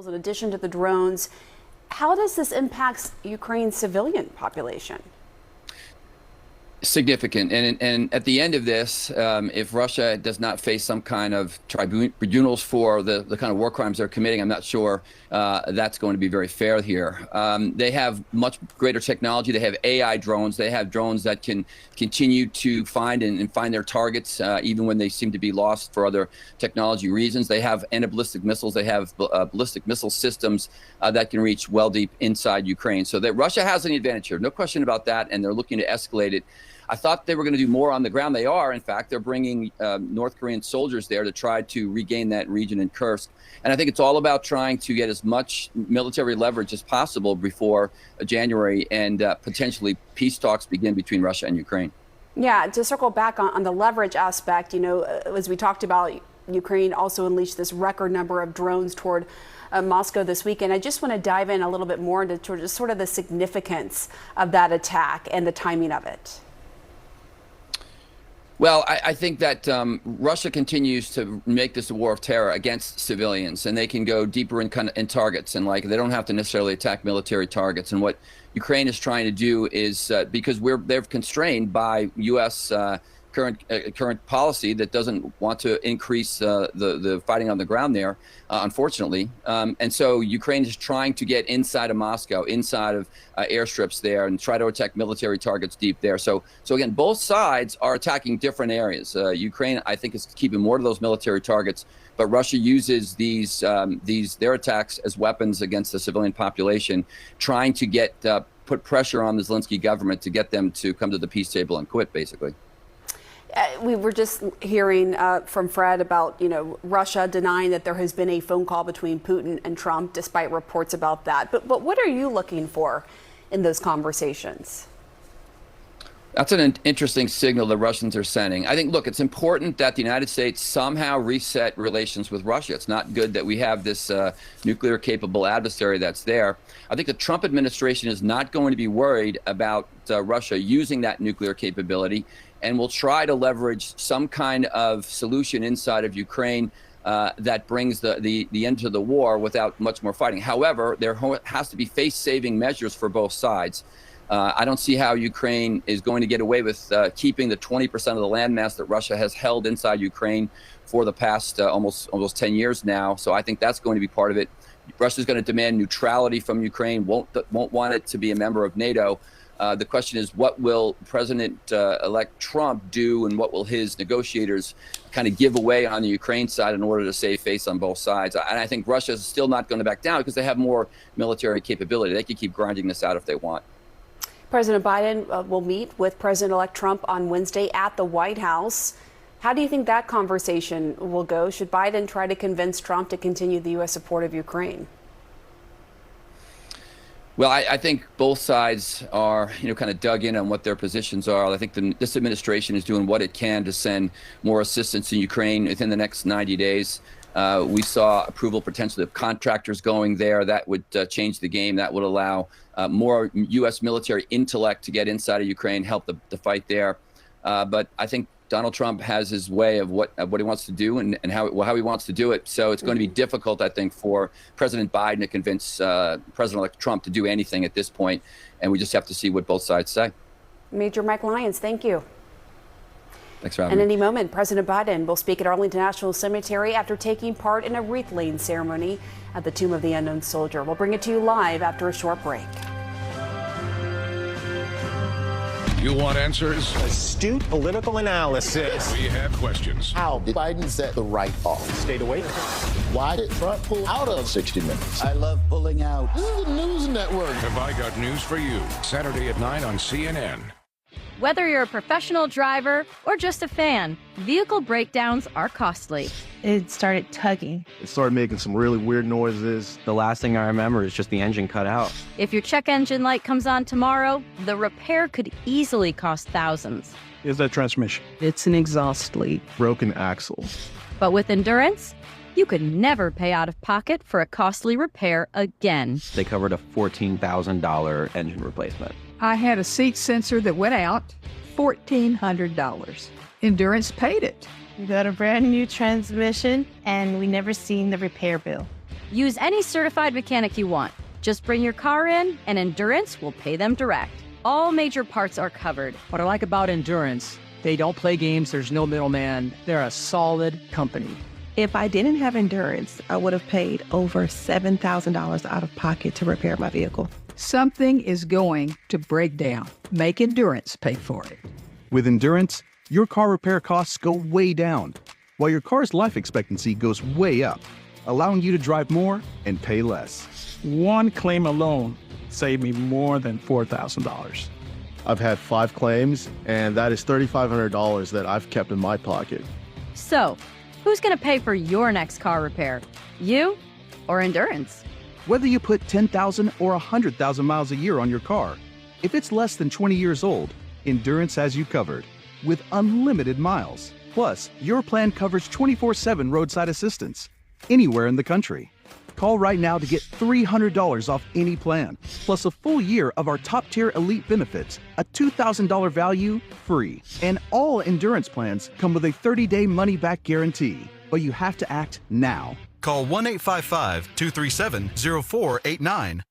in addition to the drones. How does this impact Ukraine's civilian population? Significant. And at the end of this, if Russia does not face some kind of tribunals for the kind of war crimes they're committing, I'm not sure that's going to be very fair here. They have much greater technology. They have AI drones. They have drones that can continue to find and find their targets, even when they seem to be lost for other technology reasons. They have anti-ballistic missiles. They have ballistic missile systems that can reach well deep inside Ukraine. So that Russia has an advantage here. No question about that. And they're looking to escalate it. I thought they were going to do more on the ground. They are, in fact. They're bringing North Korean soldiers there to try to regain that region in Kursk. And I think it's all about trying to get as much military leverage as possible before January and potentially peace talks begin between Russia and Ukraine. Yeah, to circle back on the leverage aspect, as we talked about, Ukraine also unleashed this record number of drones toward Moscow this weekend. I just want to dive in a little bit more into just sort of the significance of that attack and the timing of it. Well, I think that Russia continues to make this a war of terror against civilians, and they can go deeper in targets, and they don't have to necessarily attack military targets. And what Ukraine is trying to do is because they're constrained by U.S. Current policy that doesn't want to increase the fighting on the ground there, unfortunately. And so Ukraine is trying to get inside of Moscow, inside of airstrips there, and try to attack military targets deep there. So again, both sides are attacking different areas. Ukraine, I think, is keeping more to those military targets, but Russia uses their attacks as weapons against the civilian population, trying to put pressure on the Zelensky government to get them to come to the peace table and quit, basically. We were just hearing from Fred about, Russia denying that there has been a phone call between Putin and Trump, despite reports about that. But what are you looking for in those conversations? That's an interesting signal the Russians are sending. I think, look, it's important that the United States somehow reset relations with Russia. It's not good that we have this nuclear-capable adversary that's there. I think the Trump administration is not going to be worried about Russia using that nuclear capability, and will try to leverage some kind of solution inside of Ukraine that brings the end to the war without much more fighting. However, there has to be face-saving measures for both sides. I don't see how Ukraine is going to get away with keeping the 20% of the landmass that Russia has held inside Ukraine for the past almost 10 years now. So I think that's going to be part of it. Russia's going to demand neutrality from Ukraine, won't want it to be a member of NATO. The question is, what will President-elect Trump do, and what will his negotiators kind of give away on the Ukraine side in order to save face on both sides? And I think Russia is still not going to back down because they have more military capability. They can keep grinding this out if they want. President Biden will meet with President-elect Trump on Wednesday at the White House. How do you think that conversation will go? Should Biden try to convince Trump to continue the U.S. support of Ukraine? Well, I think both sides are, kind of dug in on what their positions are. I think this administration is doing what it can to send more assistance in Ukraine within the next 90 days. We saw approval potentially of contractors going there. That would change the game. That would allow more U.S. military intellect to get inside of Ukraine, help the fight there. But I think Donald Trump has his way of what he wants to do and how he wants to do it. So it's going to be difficult, I think, for President Biden to convince President-elect Trump to do anything at this point. And we just have to see what both sides say. Major Mike Lyons, thank you. Thanks for having me. In any moment, President Biden will speak at Arlington National Cemetery after taking part in a wreath-laying ceremony at the Tomb of the Unknown Soldier. We'll bring it to you live after a short break. You want answers? Astute political analysis. We have questions. How did Biden set the right off? Stayed awake. Why did Trump pull out of 60 Minutes? I love pulling out. This is the news network. Have I got news for you? Saturday at 9 on CNN. Whether you're a professional driver or just a fan, vehicle breakdowns are costly. It started tugging. It started making some really weird noises. The last thing I remember is just the engine cut out. If your check engine light comes on tomorrow, the repair could easily cost thousands. Is that transmission? It's an exhaust leak. Broken axle. But with Endurance, you could never pay out of pocket for a costly repair again. They covered a $14,000 engine replacement. I had a seat sensor that went out, $1,400. Endurance paid it. We got a brand new transmission, and we never seen the repair bill. Use any certified mechanic you want. Just bring your car in, and Endurance will pay them direct. All major parts are covered. What I like about Endurance, they don't play games, there's no middleman. They're a solid company. If I didn't have Endurance, I would have paid over $7,000 out of pocket to repair my vehicle. Something is going to break down. Make Endurance pay for it. With Endurance, your car repair costs go way down, while your car's life expectancy goes way up, allowing you to drive more and pay less. One claim alone saved me more than $4,000. I've had 5 claims, and that is $3,500 that I've kept in my pocket. So, who's going to pay for your next car repair? You or Endurance? Whether you put 10,000 or 100,000 miles a year on your car, if it's less than 20 years old, Endurance has you covered with unlimited miles. Plus, your plan covers 24/7 roadside assistance anywhere in the country. Call right now to get $300 off any plan, plus a full year of our top-tier elite benefits, a $2,000 value free. And all Endurance plans come with a 30-day money-back guarantee. But you have to act now. Call 1-855-237-0489.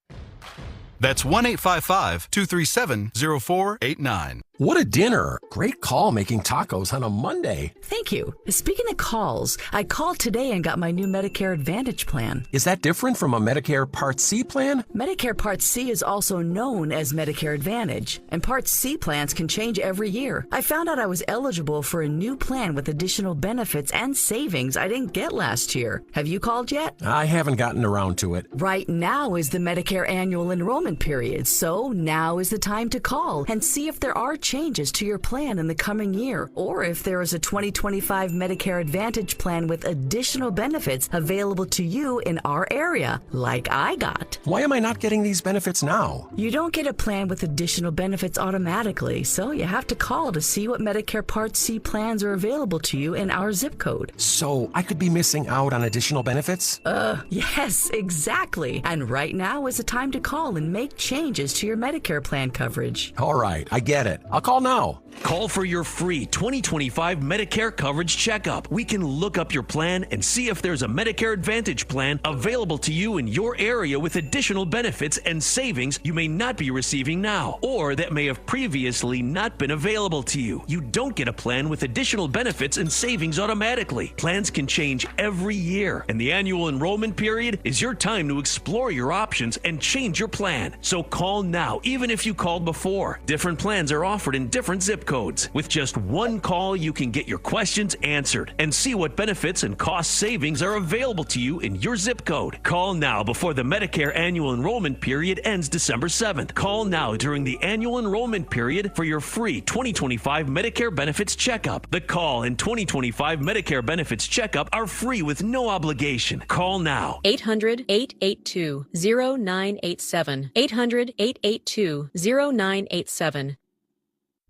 That's 1-855-237-0489. What a dinner. Great call making tacos on a Monday. Thank you. Speaking of calls, I called today and got my new Medicare Advantage plan. Is that different from a Medicare Part C plan? Medicare Part C is also known as Medicare Advantage, and Part C plans can change every year. I found out I was eligible for a new plan with additional benefits and savings I didn't get last year. Have you called yet? I haven't gotten around to it. Right now is the Medicare annual enrollment period, so now is the time to call and see if there are changes to your plan in the coming year, or if there is a 2025 Medicare Advantage plan with additional benefits available to you in our area, like I got. Why am I not getting these benefits now? You don't get a plan with additional benefits automatically, so you have to call to see what Medicare Part C plans are available to you in our zip code. So I could be missing out on additional benefits? Yes, exactly. And right now is the time to call and make changes to your Medicare plan coverage. All right, I get it. I'll call now. Call for your free 2025 Medicare coverage checkup. We can look up your plan and see if there's a Medicare Advantage plan available to you in your area with additional benefits and savings you may not be receiving now, or that may have previously not been available to you. You don't get a plan with additional benefits and savings automatically. Plans can change every year, and the annual enrollment period is your time to explore your options and change your plan. So call now, even if you called before. Different plans are offered in different zip codes. With just one call, you can get your questions answered and see what benefits and cost savings are available to you in your zip code. Call now before the Medicare annual enrollment period ends December 7th. Call now during the annual enrollment period for your free 2025 Medicare benefits checkup. The call and 2025 Medicare benefits checkup are free with no obligation. Call now. 800-882-0987. 800-882-0987.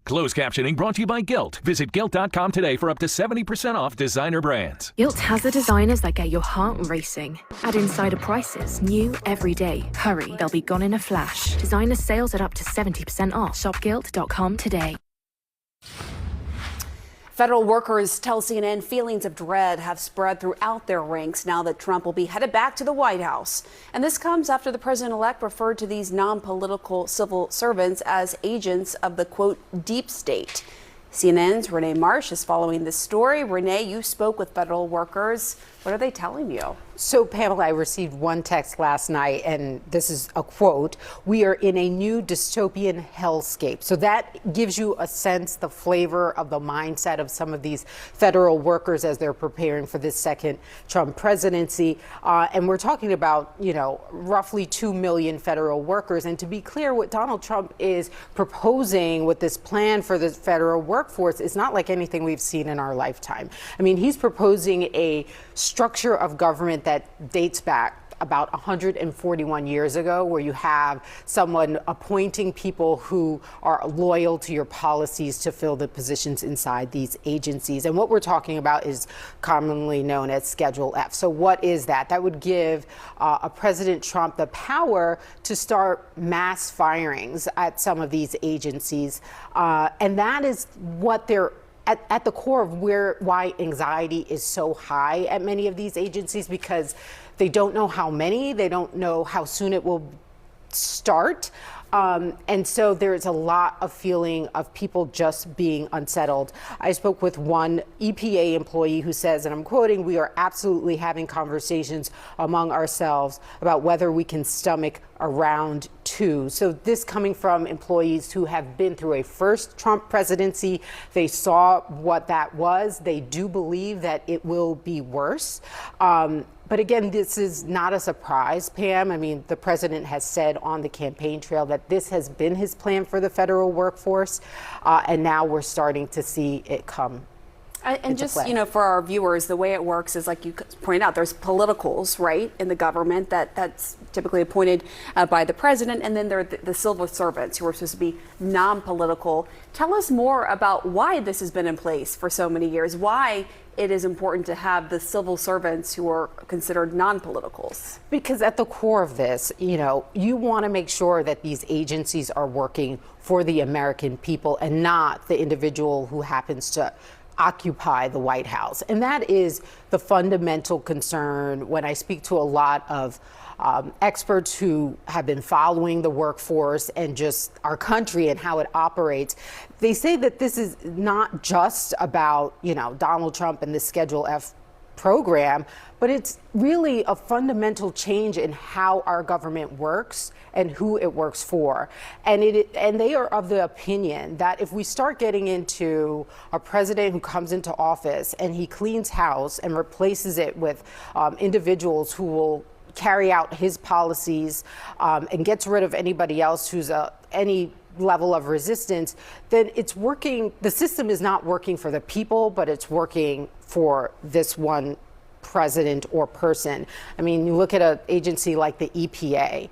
Closed captioning brought to you by Gilt. Visit Gilt.com today for up to 70% off designer brands. Gilt has the designers that get your heart racing. At insider prices, new every day. Hurry, they'll be gone in a flash. Designer sales at up to 70% off. Shop Gilt.com today. Federal workers tell CNN feelings of dread have spread throughout their ranks now that Trump will be headed back to the White House. And this comes after the president-elect referred to these non-political civil servants as agents of the, quote, deep state. CNN's Renee Marsh is following this story. Renee, you spoke with federal workers. What are they telling you? So, Pamela, I received one text last night, and this is a quote: "We are in a new dystopian hellscape." So that gives you a sense, the flavor of the mindset of some of these federal workers as they're preparing for this second Trump presidency. And we're talking about, roughly 2 million federal workers. And to be clear, what Donald Trump is proposing with this plan for the federal workforce is not like anything we've seen in our lifetime. I mean, he's proposing a structure of government that dates back about 141 years ago, where you have someone appointing people who are loyal to your policies to fill the positions inside these agencies. And what we're talking about is commonly known as Schedule F. So what is that? That would give a President Trump the power to start mass firings at some of these agencies. And that is what they're at the core of why anxiety is so high at many of these agencies, because They don't know how many. They don't know how soon it will start. And so there's a lot of feeling of people just being unsettled. I spoke with one EPA employee who says, and I'm quoting, "We are absolutely having conversations among ourselves about whether we can stomach a round 2." So this coming from employees who have been through a first Trump presidency. They saw what that was. They do believe that it will be worse. But again, this is not a surprise, Pam. I mean, the president has said on the campaign trail that this has been his plan for the federal workforce, and now we're starting to see it come. And just, for our viewers, the way it works is, like you pointed out, there's politicals, right, in the government that's typically appointed by the president, and then there are the civil servants who are supposed to be non-political. Tell us more about why this has been in place for so many years, why it is important to have the civil servants who are considered non-politicals. Because at the core of this, you want to make sure that these agencies are working for the American people and not the individual who happens to occupy the White House. And that is the fundamental concern when I speak to a lot of experts who have been following the workforce and just our country and how it operates. They say that this is not just about, Donald Trump and the Schedule F program, but it's really a fundamental change in how our government works and who it works for. And they are of the opinion that if we start getting into a president who comes into office and he cleans house and replaces it with individuals who will carry out his policies and gets rid of anybody else who's any level of resistance, then it's working. The system is not working for the people, but it's working for this one president or person. I mean, you look at an agency like the EPA.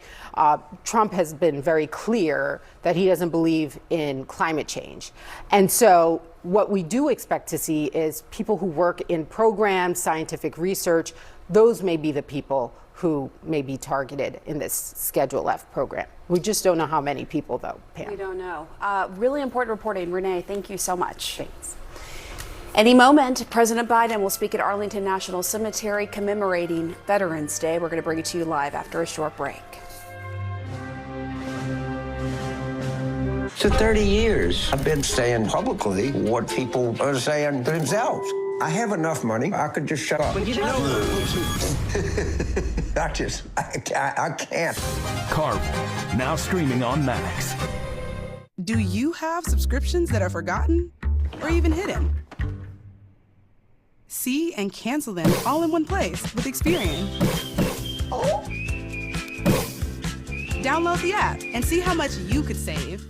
Trump has been very clear that he doesn't believe in climate change. And so what we do expect to see is people who work in programs, scientific research, those may be the people who may be targeted in this Schedule F program. We just don't know how many people, though, Pam. We don't know. Really important reporting. Renee, thank you so much. Thanks. Any moment, President Biden will speak at Arlington National Cemetery commemorating Veterans Day. We're going to bring it to you live after a short break. For 30 years, I've been saying publicly what people are saying to themselves. I have enough money. I could just shut up. But you know, I can't. Carvel, now streaming on Max. Do you have subscriptions that are forgotten or even hidden? See and cancel them all in one place with Experian. Download the app and see how much you could save